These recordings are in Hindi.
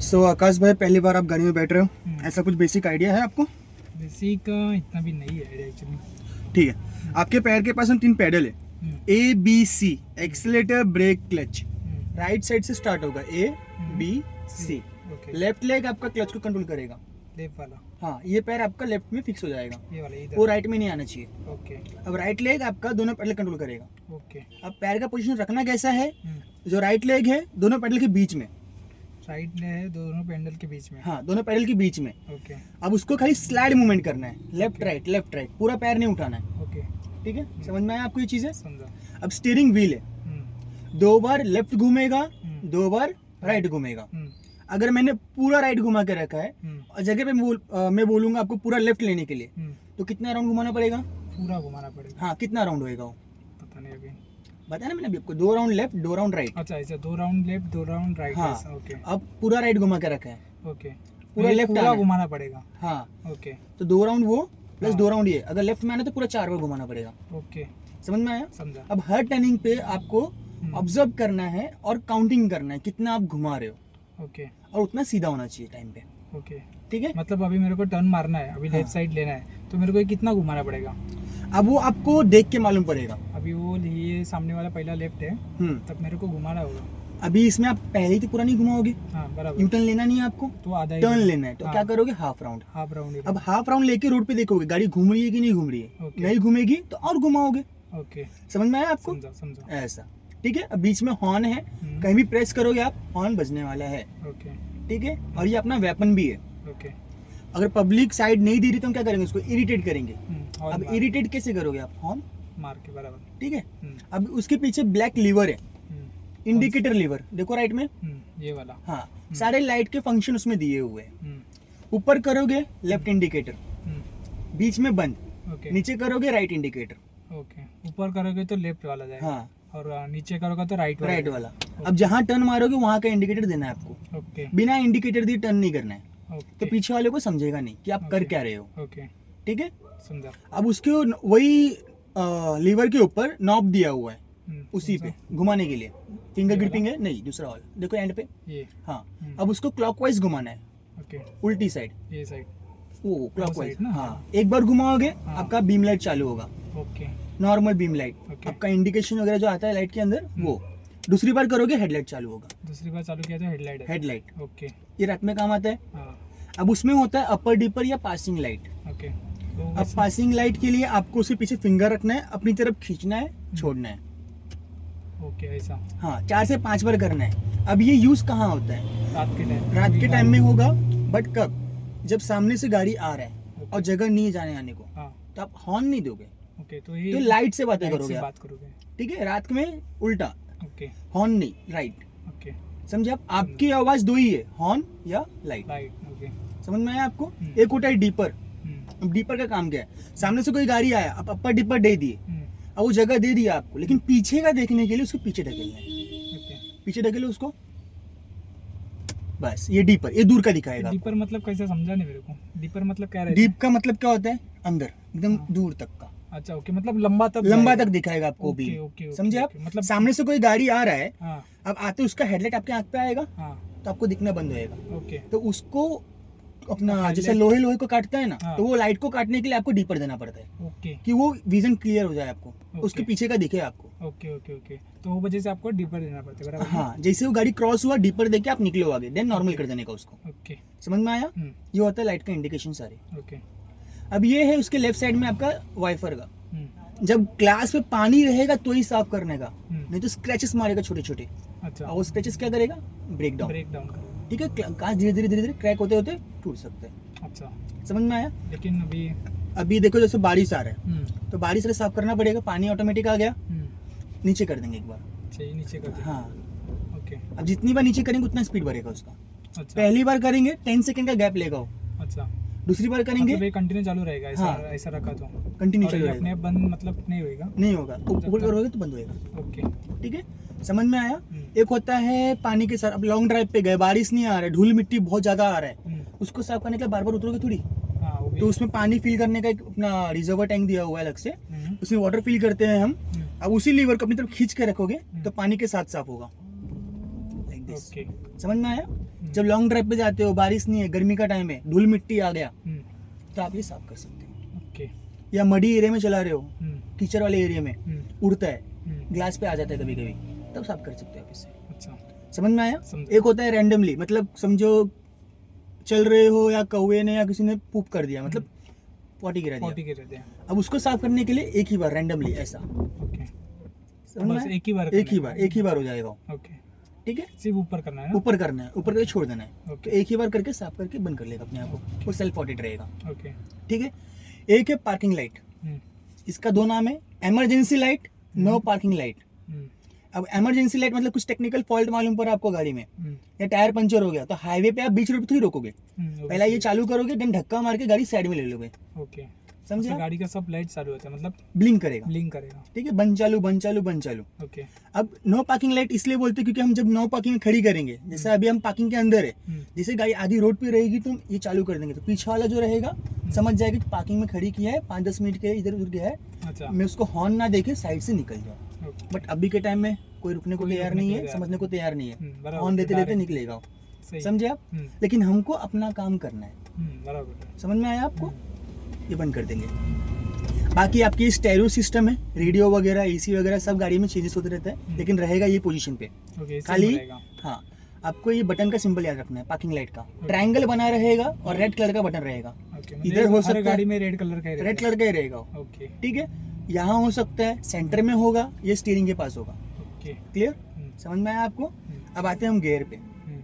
सो आकाश भाई, पहली बार आप गाड़ी में बैठ रहे हो, ऐसा कुछ बेसिक आइडिया है आपको? बेसिक इतना भी नहीं है एक्चुअली। ठीक है, आपके पैर के पास हम 3 पेडल है, A B C, accelerator, brake, clutch. Right side से स्टार्ट होगा, A B C. Okay, left leg आपका क्लच को कंट्रोल करेगा। लेफ्ट वाला, हाँ, ये पैर आपका लेफ्ट में फिक्स हो जाएगा, ये वाला इधर। वो राइट में नहीं आना चाहिए। ओके अब राइट लेग आपका दोनों पेडल कंट्रोल करेगा। ओके। अब पैर का पोजीशन रखना कैसा है? जो राइट लेग है दोनों पेडल के बीच में। राइट में है, दोनों पैंडल के बीच में। हाँ, दोनों पेडल के बीच में। ओके अब उसको खाली स्लाइड मूवमेंट करना है, लेफ्ट राइट, पूरा पैर नहीं उठाना है। ओके, ठीक है, समझ में आया आपको ये चीजें? समझा। अब स्टीयरिंग व्हील है, 2 बार लेफ्ट घूमेगा, 2 बार राइट घूमेगा। अगर मैंने पूरा राइट घुमा के रखा है और जगह पे मैं बोलूंगा आपको पूरा लेफ्ट लेने के लिए, तो कितना राउंड घुमाना पड़ेगा? पूरा घुमाना पड़ेगा। हाँ, कितना राउंड होएगा वो? पता नहीं अभी, बताया ना मैंने अभी आपको, 2 राउंड लेफ्ट, 2 राउंड राइट। अच्छा ऐसा 2 राउंड लेफ्ट 2 राउंड राइट। हाँ, ओके अब पूरा राइट घुमा के रखा है, ओके, पूरा लेफ्ट पूरा घुमाना पड़ेगा। हाँ, ओके तो 2 राउंड वो प्लस 2 राउंड ये। अगर लेफ्ट में आना तो पूरा 4 बार घुमाना पड़ेगा। ओके, समझ में आया? समझा। अब हर टर्निंग पे आपको ऑब्जर्व करना है और काउंटिंग करना है कितना आप घुमा रहे हो, ओके और उतना सीधा होना चाहिए टाइम पे। ओके, ठीक है, मतलब अभी मेरे को टर्न मारना है, अभी लेफ्ट साइड लेना है, तो मेरे को ये कितना घुमाना पड़ेगा? अब वो आपको देख के मालूम पड़ेगा। अभी वो ये सामने वाला पहला लेफ्ट है, तब मेरे को घुमाना होगा। अभी इसमें आप पहले ही तो पूरा नहीं घुमाओगे, हाँ बराबर। यू टर्न लेना नहीं है आपको, तो आधा ही टर्न लेना है। तो हाँ। क्या करोगे? Half round. Half round. अब हाफ राउंड लेके रोड पे देखोगे गाड़ी घूम रही है कि नहीं घूम रही है। ओके। नहीं घूमेगी तो और घुमाओगे। ओके, समझ में आया आपको? समझा समझा। ऐसा। ठीक है, अब बीच में हॉर्न है, कहीं भी प्रेस करोगे आप, हॉर्न बजने वाला है। ओके ठीक है, और ये अपना वेपन भी है। ओके। अगर पब्लिक साइड नहीं दे रही तो हम क्या करेंगे? उसको इरिटेट करेंगे। और अब इरिटेट कैसे करोगे आप? हॉर्न मार के बराबर। ठीक है। अब उसके पीछे ब्लैक लीवर है, इंडिकेटर लीवर, देखो राइट में। ये वाला। हाँ, सारे लाइट के फंक्शन उसमें दिए हुए हैं। ऊपर करोगे लेफ्ट इंडिकेटर, बीच में बंद। ओके नीचे करोगे राइट इंडिकेटर। ओके, ऊपर करोगे तो लेफ्ट वाला जाएगा। हाँ, और नीचे करोगे तो राइट राइट वाला। अब जहाँ टर्न मारोगे वहां का इंडिकेटर देना है आपको। ओके बिना इंडिकेटर दिए टर्न नहीं करना है, तो ओके पीछे वाले को समझेगा नहीं कि आप कर क्या रहे हो। ओके, ठीक है, समझा। अब उसके वही लीवर के ऊपर नॉब दिया हुआ है, उसी पे घुमाने के लिए। फिंगर ये ग्रिपिंग है नहीं, दूसरा वाला देखो एंड पे। ये। हाँ, अब उसको क्लॉकवाइज घुमाना है, ओके, उल्टी साइड। ये साइड। वो क्लॉकवाइज side ना? हाँ, एक बार घुमाओगे आपका बीम लाइट चालू होगा, okay normal beam light. Okay. आपका इंडिकेशन वगैरह जो आता है लाइट के अंदर वो। दूसरी बार करोगे हेडलाइट चालू होगा, दूसरी बार चालू किया तो हेडलाइट है। हेडलाइट। ओके, ये रात में काम आता है। हाँ अब उसमें होता है अपर डिपर या पासिंग लाइट। ओके। तो अब पासिंग लाइट के लिए आपको उसके पीछे फिंगर रखना है, अपनी तरफ खींचना है, छोड़ना है। ओके, ऐसा हाँ, 4 से 5 बार करना है। अब ये यूज कहाँ होता है? रात के टाइम। रात के टाइम में होगा, बट कब? जब सामने से गाड़ी आ रहा है और जगह नहीं है जाने आने को, हाँ तो आप हॉर्न नहीं दोगे, ओके, तो ये तो लाइट से बातें लाइट करोगे से आप। बात करोगे। ठीक है, रात में उल्टा, ओके हॉर्न नहीं, राइट। ओके, समझे आप? आपकी आवाज 2 ही है, हॉर्न या लाइट। लाइट। ओके। समझ में आया आपको? एक होता है डीपर। अब डीपर का काम क्या है? सामने से कोई गाड़ी आया, आप अपर डीपर दे दिए, अब वो जगह दे दिया आपको, लेकिन पीछे का देखने के लिए उसको पीछे ढकेलना है। ओके, पीछे ढकेलो उसको, बस। ये डीपर, ये दूर का दिखाएगा। डीपर मतलब कैसे, समझा नहीं मेरे को। डीपर मतलब क्या रहता है? डीप का मतलब क्या होता है? अंदर एकदम दूर तक का, अच्छा ओके, मतलब लंबा तक लंबा जाएगा। तक दिखाएगा आपको ओके, भी। ओके, ओके, समझे आप? ओके, मतलब सामने से कोई गाड़ी आ रहा है, हाँ अब आते उसका हेडलाइट आपके आंख पे आएगा, हाँ तो आपको दिखना बंद होएगा। ओके तो उसको अपना headlight- जैसे लोहे लोहे को काटता है ना, हाँ। तो वो लाइट को काटने के लिए आपको डीपर देना पड़ता है ओके कि वो विजन क्लियर हो जाए आपको, ओके। उसके पीछे का दिखे आपको। ओके ओके ओके, तो वो वजह से आपको डीपर देना पड़ता है, बराबर? हाँ, जैसे वो गाड़ी क्रॉस हुआ, डीपर देके आप निकले हो आगे, देन नॉर्मल कर देने का उसको। ओके। समझ में आया? ये होता है लाइट का इंडिकेशन सारे। ओके। अब ये है उसके लेफ्ट साइड में आपका वाइफर का। जब ग्लास पे पानी रहेगा तो ही साफ करने का, नहीं तो स्क्रैचेस मारेगा छोटे छोटे। अच्छा, और वो स्क्रैचेस क्या करेगा? Break down. ब्रेक डाउन करो। ठीक है, कांच धीरे धीरे धीरे धीरे क्रैक होते होते टूट सकते हैं। अच्छा, समझ में आया? लेकिन अभी अभी देखो जैसे बारिश आ रहा है, तो बारिश से साफ करना पड़ेगा, पानी ऑटोमेटिक आ गया, नीचे कर देंगे एक बार। चाहिए नीचे कर दे। हाँ, ओके। अब जितनी बार नीचे करेंगे उतना स्पीड बढ़ेगा उसका। अच्छा पहली बार करेंगे 10 सेकंड का गैप लेगा वो, अच्छा, दूसरी बार करेंगे मतलब ये कंटिन्यू चालू रहेगा ऐसा? हाँ। ऐसा रखा तो कंटिन्यू और चल ये रहेगा, अपने आप बंद मतलब नहीं होएगा? नहीं होगा। ऊपर करोगे तो बंद होएगा। ओके। ठीक है, समझ में आया? एक होता है पानी के साथ, अब लॉन्ग ड्राइव पे गए, बारिश नहीं आ रहा है, धूल मिट्टी बहुत ज्यादा आ रहा है, उसको साफ करने के लिए बार बार उतरोगे थोड़ी, हाँ वो भी। तो उसमें पानी फिल करने का एक अपना रिजर्वर टैंक दिया हुआ है अलग से, उसमें वाटर फिल करते हैं हम। अब उसी लीवर को अपनी तरफ खींच के रखोगे तो पानी के साथ साफ होगा, लाइक दिस। ओके समझ में आया? जब लॉन्ग ड्राइव पे जाते हो, बारिश नहीं है, गर्मी का टाइम है, धूल मिट्टी आ गया, तो आप ये साफ कर सकते हो। ओके या मडी एरिया में चला रहे हो, कीचड़ वाले एरिया में उड़ता है, हम्म, ग्लास पे आ जाता है कभी कभी, तब साफ कर सकते हो आप इससे। अच्छा समझ में आया? समझा। एक होता है रैंडमली, मतलब समझो चल रहे हो या कौवे ने या किसी ने पूप कर दिया, मतलब पॉटी गिरा पॉटी दिया, के रहते हैं। अब उसको साफ करने के लिए एक ही बार रैंडमली ऐसा, ओके समझ में बस आया? एक ही बार एक ही करना बार, है। एक ही बार हो जाएगा वो, ओके ठीक है? सिर्फ ऊपर करना है ना? ऊपर करना है, ऊपर करके छोड़ देना है, तो ओके एक ही बार करके साफ करके बंद कर लेगा अपने आप को, वो सेल्फ ऑडिट रहेगा, ओके ठीक है? एक है पार्किंग लाइट, हम्म, इसका दो नाम है, emergency light, no parking light. हम्म, अब इमरजेंसी लाइट मतलब कुछ टेक्निकल फॉल्ट मालूम पड़ा आपको गाड़ी में, हम्म, या टायर पंचर हो गया, तो हाईवे पे आप बीच रोड पे थोड़ी रोकोगे, पहला ये चालू करोगे, देन धक्का मार के गाड़ी साइड में ले लोगे, ओके समझे? मतलब गाड़ी का सब लाइट चालू होता है, मतलब ब्लिंक करेगा, ब्लिंक करेगा। ठीक है? बंद चालू बंद चालू बंद चालू। ओके अब नो पार्किंग लाइट इसलिए बोलते हैं क्योंकि हम जब नो पार्किंग में खड़ी करेंगे, जैसे अभी हम पार्किंग के अंदर है, जैसे गाड़ी आधी रोड पे रहेगी तो हम ये चालू कर देंगे, तो पीछे वाला जो रहेगा समझ जाएगा कि पार्किंग में खड़ी किया है, 5-10 मिनट के इधर उधर गया है, अच्छा मैं उसको हॉर्न ना देके साइड से निकल जाऊँ। ओके बट अभी के टाइम में कोई रुकने को कोई तैयार रुकने नहीं को है, तैयार समझने को तैयार नहीं है, बराबर, हॉर्न देते देते direct, निकलेगा वो, सही समझे आप? लेकिन हमको अपना काम करना है, बराबर समझ में आया आपको? ये बंद कर देंगे। बाकी आपकी स्टेरियो सिस्टम है, रेडियो वगैरह, एसी वगैरह सब गाड़ी में चेंजेस होते रहता है, लेकिन रहेगा ये पोजीशन पे ओके खाली। रहेगा। हाँ, आपको ये बटन का सिंबल याद रखना है, पार्किंग लाइट का ट्रायंगल बना रहेगा और रेड कलर का बटन रहेगा, ओके इधर हो हर सकता है गाड़ी में रेड कलर का ही रेड रहता कलर का ही रहेगा वो, है। ओके ठीक है? यहाँ हो सकता है सेंटर में होगा, ये स्टीयरिंग के पास होगा, ओके क्लियर? समझ में आया आपको? अब आते हैं हम गियर पे। हम्म,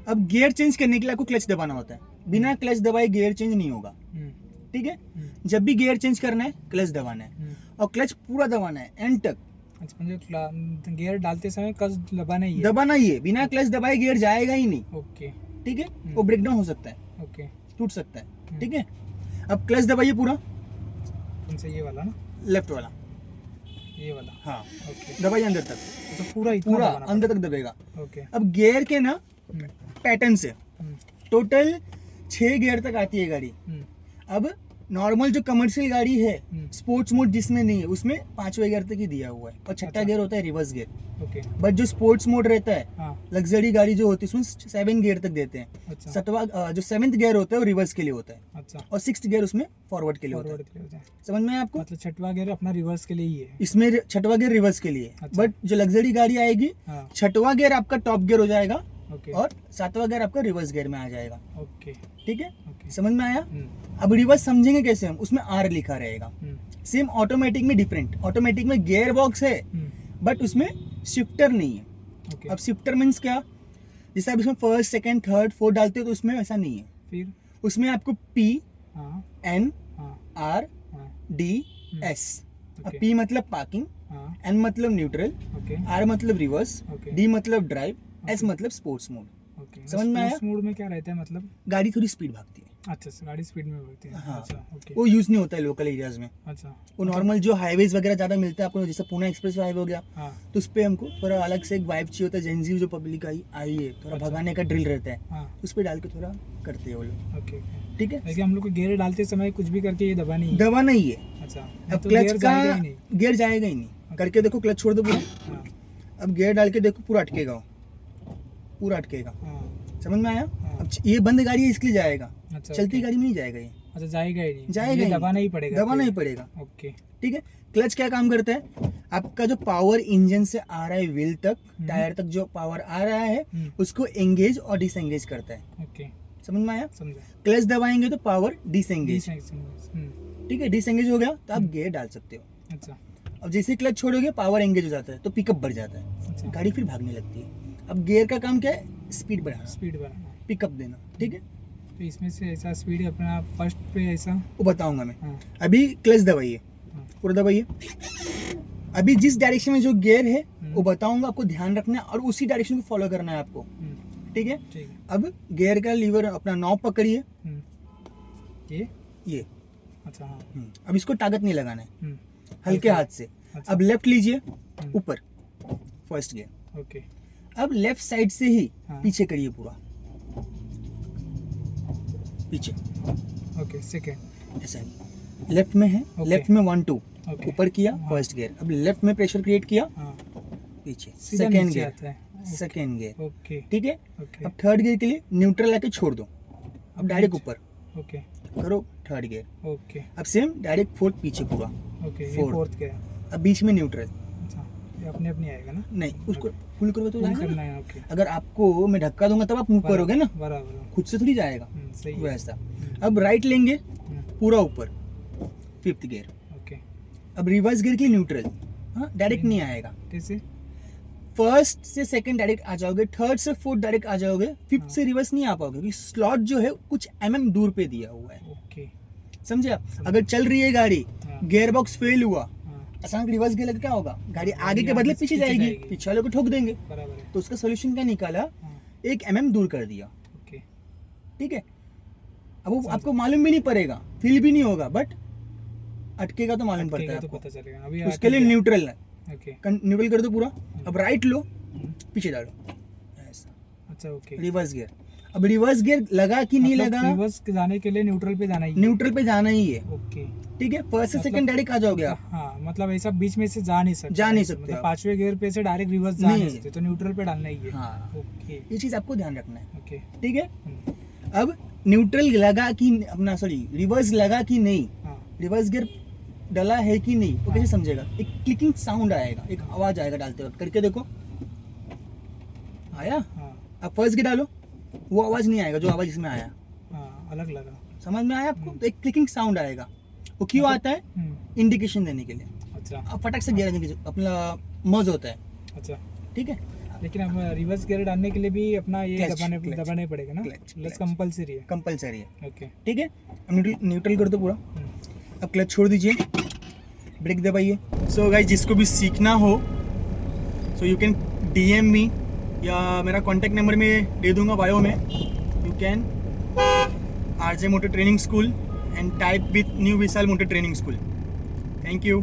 अब गियर चेंज करने के लिए आपको क्लच दबाना होता है, बिना क्लच दबाए गियर चेंज नहीं होगा, हम्म, ठीक है? जब भी गियर चेंज करना है क्लच दबाना है, हम्म। और क्लच पूरा दबाना है एंड तक, अच्छा मतलब गियर डालते समय कस दबाना ही है। दबाना ही है, बिना क्लच दबाए गियर जाएगा ही नहीं, ओके ठीक है? वो ब्रेक डाउन हो सकता है, ओके टूट सकता है, ठीक है? अब क्लच दबाइए पूरा, कौन सा ये वाला ना, लेफ्ट वाला, ये वाला। हाँ ओके दबाइए अंदर तक, तो पूरा इतना पूरा दबाना अंदर तक दबेगा। पड़ेगा। ओके अब गियर के ना हम्म, पैटर्न से हम्म, टोटल 6 गियर तक आती है गाड़ी। हम्म, अब नॉर्मल जो कमर्शियल गाड़ी है, हम्म। स्पोर्ट्स मोड जिसमें नहीं है, उसमें 5वें गियर तक ही दिया हुआ है, और छठा अच्छा। गियर होता है रिवर्स गियर। ओके बट जो स्पोर्ट्स मोड रहता है, हाँ लग्जरी गाड़ी जो होती है, उसमें 7 गियर तक देते हैं। अच्छा जो 7th गियर होता है वो रिवर्स के लिए होता है, अच्छा और 6th गियर उसमें फॉरवर्ड के लिए होता फॉरवर्ड है। के लिए हो जाए, समझ में आया आपको? मतलब छठवा गियर अपना रिवर्स के लिए ही है। इसमें छठवा गियर रिवर्स के लिए है। अच्छा। बट जो लग्जरी गाड़ी आएगी, हाँ छठवा गियर आपका टॉप गियर हो जाएगा, ओके और 7वां गियर आपका रिवर्स गियर में आ जाएगा, ओके ठीक है? ओके समझ में आया? हम्म, अब रिवर्स समझेंगे कैसे हम, उसमें आर लिखा रहेगा। हम्म, सेम ऑटोमेटिक में डिफरेंट, ऑटोमेटिक में गियर बॉक्स है, बट उसमें शिफ्टर नहीं है। ओके अब शिफ्टर मीन्स क्या? जैसे आप इसमें फर्स्ट सेकंड थर्ड फोर्थ डालते हो, तो उसमें ऐसा नहीं है, फिर उसमें आपको P हाँ N हाँ R हाँ D S। अब ओके P मतलब पार्किंग, हाँ N मतलब न्यूट्रल, ओके R मतलब रिवर्स, ओके D मतलब ड्राइव, S ओके। मतलब स्पोर्ट्स मोड। ओके समझ में आया? मोड में क्या रहता है मतलब? गाड़ी थोड़ी स्पीड भागती है, अच्छा गाड़ी स्पीड में बढ़ती है। हाँ। अच्छा ओके वो यूज नहीं होता है लोकल एरियाज में, अच्छा वो नॉर्मल जो हाईवेज वगैरह ज्यादा मिलता है आपको, जैसे पुणे एक्सप्रेस हाईवे हो गया, हाँ तो उस पर हमको थोड़ा अलग से एक वाइब चाहिए होता है, जेंजी जो पब्लिक आई है, थोड़ा अच्छा। भगाने का ड्रिल रहता है, हाँ उस पर डाल के थोड़ा करते हैं वो लोग, ओके ओके। ठीक है? लेकिन हम लोग को गियर डालते समय कुछ भी करके ये दबा नहीं है। दबा नहीं है। अच्छा अब तो क्लच गियर का जाएगा ही नहीं। गियर जाएगा ही नहीं, करके देखो, क्लच छोड़ दो पूरा, हाँ अब गियर डाल के देखो, पूरा अटकेगा वो, पूरा अटकेगा। हाँ समझ में आया? हाँ। अब ये बंद गाड़ी है इसलिए जाएगा, अच्छा चलती ओके। गाड़ी में नहीं जाएगा ये, अच्छा जाएगा ही नहीं, जाएगा ये ही दबाना नहीं। ही पड़ेगा, दबाना ही फिर। पड़ेगा, ओके ठीक है? क्लच क्या काम करता है? आपका जो पावर इंजन से आ रहा है व्हील तक, टायर तक जो पावर आ रहा है, उसको एंगेज और डिसएंगेज करता है। ओके समझ में आया? समझा। क्लच दबाएंगे तो पावर डिसएंगेज, हम्म, ठीक है? डिसएंगेज हो गया तो आप गियर डाल सकते हो। अच्छा अब जैसे क्लच छोड़ोगे पावर एंगेज हो जाता है, तो पिकअप बढ़ जाता है, अच्छा गाड़ी फिर भागने लगती है। अब गियर का काम क्या है? स्पीड बढ़ाना, स्पीड बढ़ाना। पिकअप देना, ठीक है? तो इसमें से ऐसा स्पीड अपना फर्स्ट पे ऐसा। वो बताऊंगा मैं। हाँ अभी क्लच दबाइए, हाँ पूरा दबाइए। अभी जिस डायरेक्शन में जो गियर है हम्म। वो बताऊंगा, आपको ध्यान रखना है और उसी डायरेक्शन को फॉलो करना है आपको, ठीक है? ठीक है। अब गियर का लीवर अपना नॉब पकड़िए, ये अच्छा हाँ अब इसको ताकत नहीं लगाना है, हम्म, हल्के हाथ से। अच्छा। अब लेफ्ट लीजिए, ऊपर फर्स्ट गियर। ओके अब लेफ्ट साइड से ही हाँ। पीछे करिए, पूरा पीछे, ओके सेकंड। ऐसा लेफ्ट में है, ओके। लेफ्ट में 1 2 ओके ऊपर किया, हाँ। First gear. अब लेफ्ट में प्रेशर क्रिएट किया, हाँ पीछे सीधा सेकेंड नीचे गियर, आता है। सेकेंड गियर, ओके ठीक है। ओके अब थर्ड गियर के लिए न्यूट्रल लाके छोड़ दो, अब डायरेक्ट ऊपर ओके करो थर्ड गियर। ओके अब सेम डायरेक्ट फोर्थ पीछे पूरा, ओके ये Fourth. फोर्थ गया। अब बीच में न्यूट्रल, अच्छा, ये अपने अपने आएगा ना, नहीं उसको पुल करोगे तो पुल जाएगा करना ना। है। ओके अगर आपको मैं धक्का दूंगा तब आप मूव करोगे ना, बराबर, खुद से थोड़ी जाएगा सही है। वैसा। अब राइट लेंगे पूरा ऊपर, फिफ्थ गियर। ओके, अब रिवर्स गियर के लिए न्यूट्रल, हाँ डायरेक्ट नहीं आएगा। कैसे? फर्स्ट से सेकंड डायरेक्ट आ जाओगे, थर्ड से फोर्थ डायरेक्ट आ जाओगे, फिफ्थ हाँ। से रिवर्स नहीं आ पाओगे क्योंकि स्लॉट जो है कुछ दूर पे दिया हुआ है, ओके, समझे आप। अगर चल रही है गाड़ी, हाँ। गियर बॉक्स फेल हुआ, हाँ, अचानक रिवर्स गियर लगा क्या होगा, गाड़ी गाड़ी आगे के बदले आगे पीछे पीछे जाएगी, जाएगी। पीछे वाले को ठोक देंगे। बराबर है। तो उसका सोल्यूशन क्या निकाला, हाँ, 1 दूर कर दिया, ओके, ठीक है। अब वो आपको मालूम भी नहीं पड़ेगा, फील भी नहीं होगा, बट अटकेगा तो मालूम पड़ता अटकेगा है तो आपको। पता चलेगा। अभी उसके लिए न्यूट्रल है, ओके, न्यूट्रल कर दो पूरा। अब राइट लो, पीछे डालो, ऐसा अच्छा, ओके। Reverse gear. अब रिवर्स गियर लगा कि नहीं मतलब लगा, रिवर्स जाने के लिए न्यूट्रल पे जाना ही है। न्यूट्रल पे जाना ही है, ओके, ठीक है। फर्स्ट से मतलब- सेकंड डायरेक्ट आ जाओगे आप, हाँ, मतलब ऐसा बीच में से जा नहीं सकते, जा नहीं सकते मतलब आप। 5वें गियर पे से डायरेक्ट रिवर्स जा नहीं नहीं। सकते, तो न्यूट्रल पे डालना ही है। हाँ ओके ये चीज आपको ध्यान रखना है, ओके, ठीक है। हम्म, अब न्यूट्रल लगा कि अपना सॉरी रिवर्स लगा कि नहीं, हाँ, रिवर्स गियर डला है कि नहीं, वो कैसे हाँ। समझेगा, एक क्लिकिंग साउंड आएगा, एक आवाज आएगा डालते वक्त, करके देखो, आया। हाँ, अब फर्स्ट गियर डालो, वो आवाज नहीं आएगा जो आवाज इसमें आया, हाँ, अलग लगा। समझ में आया आपको। तो एक क्लिकिंग साउंड आएगा, वो क्यों मतलब- आता है, हम्म, इंडिकेशन देने के लिए। अच्छा अब फटक से गियर अपना मर्ज होता है, अच्छा, ठीक है। लेकिन अब रिवर्स गियर डालने के लिए भी अपना ये Clutch, clutch. दबाने पड़ेगा ना, Clutch, प्लस clutch. कंपलसरी है। कंपलसरी है, ओके, ठीक है। अब न्यूट्रल कर दो पूरा, हम्म, अब क्लच छोड़ दीजिए, ब्रेक दबाइए। सो गाइस जिसको भी सीखना हो सो यू कैन DM मी, या मेरा कॉन्टैक्ट नंबर में दे दूंगा बायो में। You can RJ motor training school and type with new Vishal motor training school. Thank you.